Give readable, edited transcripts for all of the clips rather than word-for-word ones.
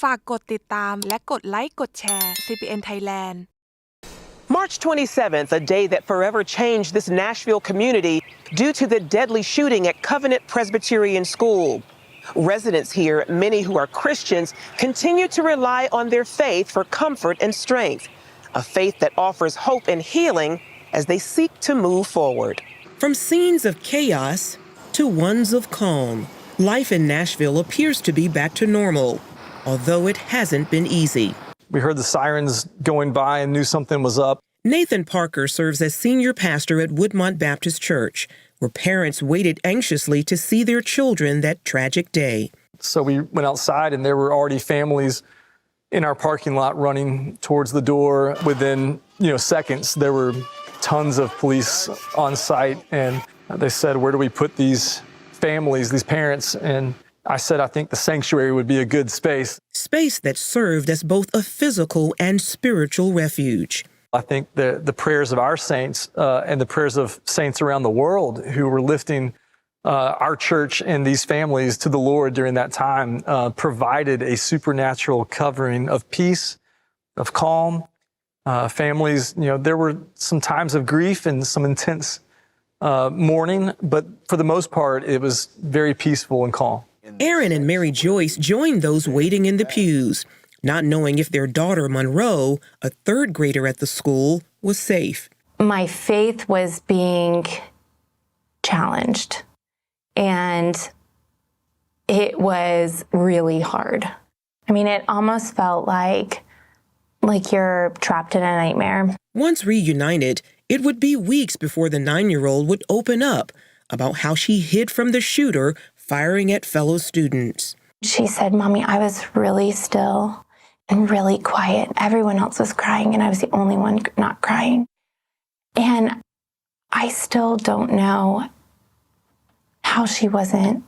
ฝากกดติดตามและกดไลค์กดแชร์ CBN Thailand March 27th, a day that forever changed this Nashville community due to the deadly shooting at Covenant Presbyterian School. Residents here, many who are Christians, continue to rely on their faith for comfort and strength, a faith that offers hope and healing as they seek to move forward. From scenes of chaos to ones of calm, life in Nashville appears to be back to normal, although it hasn't been easy. We heard the sirens going by and knew something was up. Nathan Parker serves as senior pastor at Woodmont Baptist Church, where parents waited anxiously to see their children that tragic day. So we went outside and there were already families in our parking lot running towards the door. Within, seconds, there were tons of police on site, and they said, where do we put these families, these parents? And I said, I think the sanctuary would be a good space. Space that served as both a physical and spiritual refuge. I think the prayers of our saints and the prayers of saints around the world who were lifting our church and these families to the Lord during that time provided a supernatural covering of peace, of calm. Families, there were some times of grief and some intense mourning, but for the most part, it was very peaceful and calm. Aaron and Mary Joyce joined those waiting in the pews, not knowing if their daughter Monroe, a third grader at the school, was safe. My faith was being challenged, and it was really hard. I mean, it almost felt like you're trapped in a nightmare. Once reunited, it would be weeks before the 9-year-old would open up about how she hid from the shooter firing at fellow students. She said, Mommy, I was really still and really quiet. Everyone else was crying, and I was the only one not crying. And I still don't know how she wasn't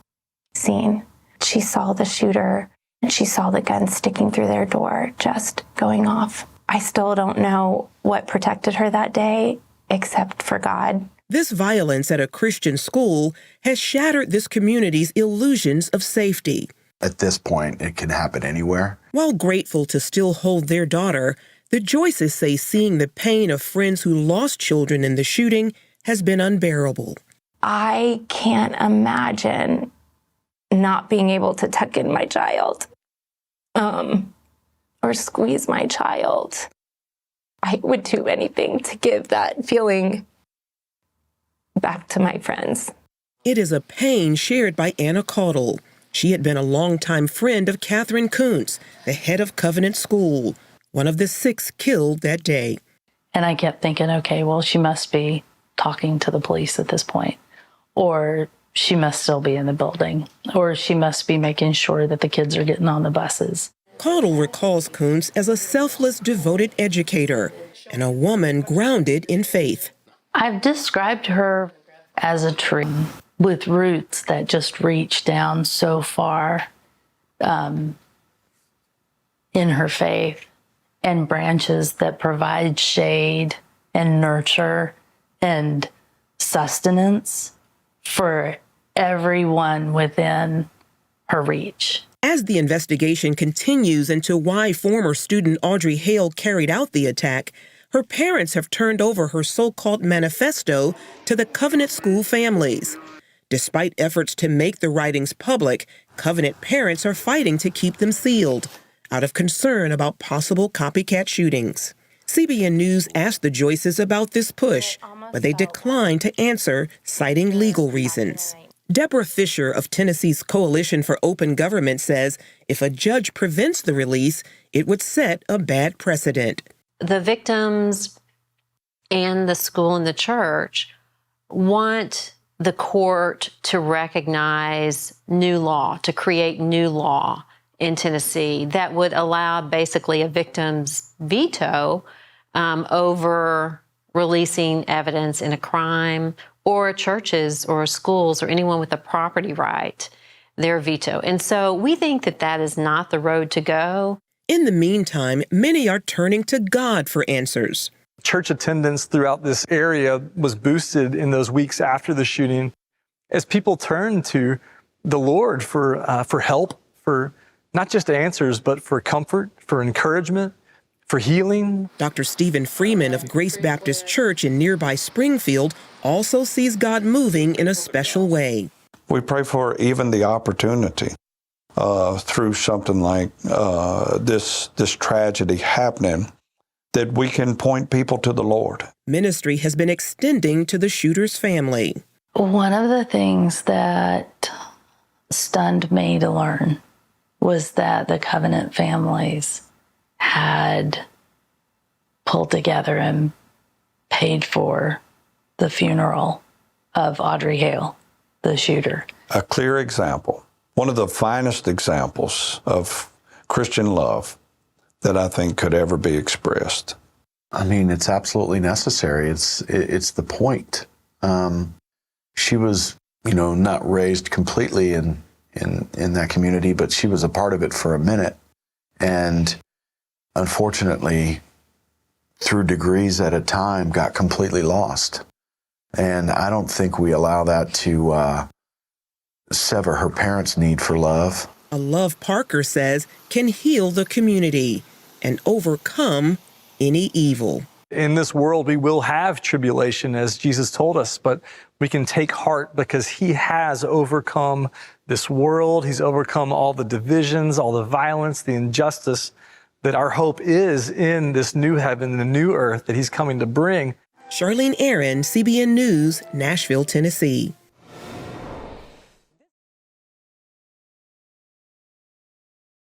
seen. She saw the shooter, and she saw the gun sticking through their door, just going off. I still don't know what protected her that day, except for God. This violence at a Christian school has shattered this community's illusions of safety. At this point, it can happen anywhere. While grateful to still hold their daughter, the Joyces say seeing the pain of friends who lost children in the shooting has been unbearable. I can't imagine not being able to tuck in my child, or squeeze my child. I would do anything to give that feeling back to my friends. It is a pain shared by Anna Caudle. She had been a longtime friend of Catherine Kuntz, the head of Covenant School, one of the 6 killed that day. And I kept thinking, okay, well, she must be talking to the police at this point, or she must still be in the building, or she must be making sure that the kids are getting on the buses. Caudle recalls Kuntz as a selfless, devoted educator and a woman grounded in faith. I've described her as a tree with roots that just reach down so far in her faith, and branches that provide shade and nurture and sustenance for everyone within her reach. As the investigation continues into why former student Audrey Hale carried out the attack, her parents have turned over her so-called manifesto to the Covenant school families. Despite efforts to make the writings public, Covenant parents are fighting to keep them sealed, out of concern about possible copycat shootings. CBN News asked the Joyces about this push, but they declined to answer, citing legal reasons. Deborah Fisher of Tennessee's Coalition for Open Government says if a judge prevents the release, it would set a bad precedent. The victims and the school and the church want the court to recognize new law, to create new law in Tennessee that would allow basically a victim's veto over releasing evidence in a crime, or churches or schools or anyone with a property right, their veto. And so we think that that is not the road to go. In the meantime, many are turning to God for answers. Church attendance throughout this area was boosted in those weeks after the shooting as people turned to the Lord for help, for not just answers, but for comfort, for encouragement, for healing. Dr. Stephen Freeman of Grace Baptist Church in nearby Springfield also sees God moving in a special way. We pray for even the opportunity through something like this tragedy happening, that we can point people to the Lord. Ministry has been extending to the shooter's family. One of the things that stunned me to learn was that the Covenant families had pulled together and paid for the funeral of Audrey Hale, the shooter. A clear example, one of the finest examples of Christian love that I think could ever be expressed. I mean, it's absolutely necessary. It's the point. She was, not raised completely in that community, but she was a part of it for a minute. And unfortunately, through degrees at a time, got completely lost. And I don't think we allow that to sever her parents' need for love. A love Parker says can heal the community and overcome any evil. In this world, we will have tribulation, as Jesus told us, but we can take heart because he has overcome this world. He's overcome all the divisions, all the violence, the injustice, that our hope is in this new heaven, the new earth that he's coming to bring. Charlene Aaron, CBN News, Nashville, Tennessee.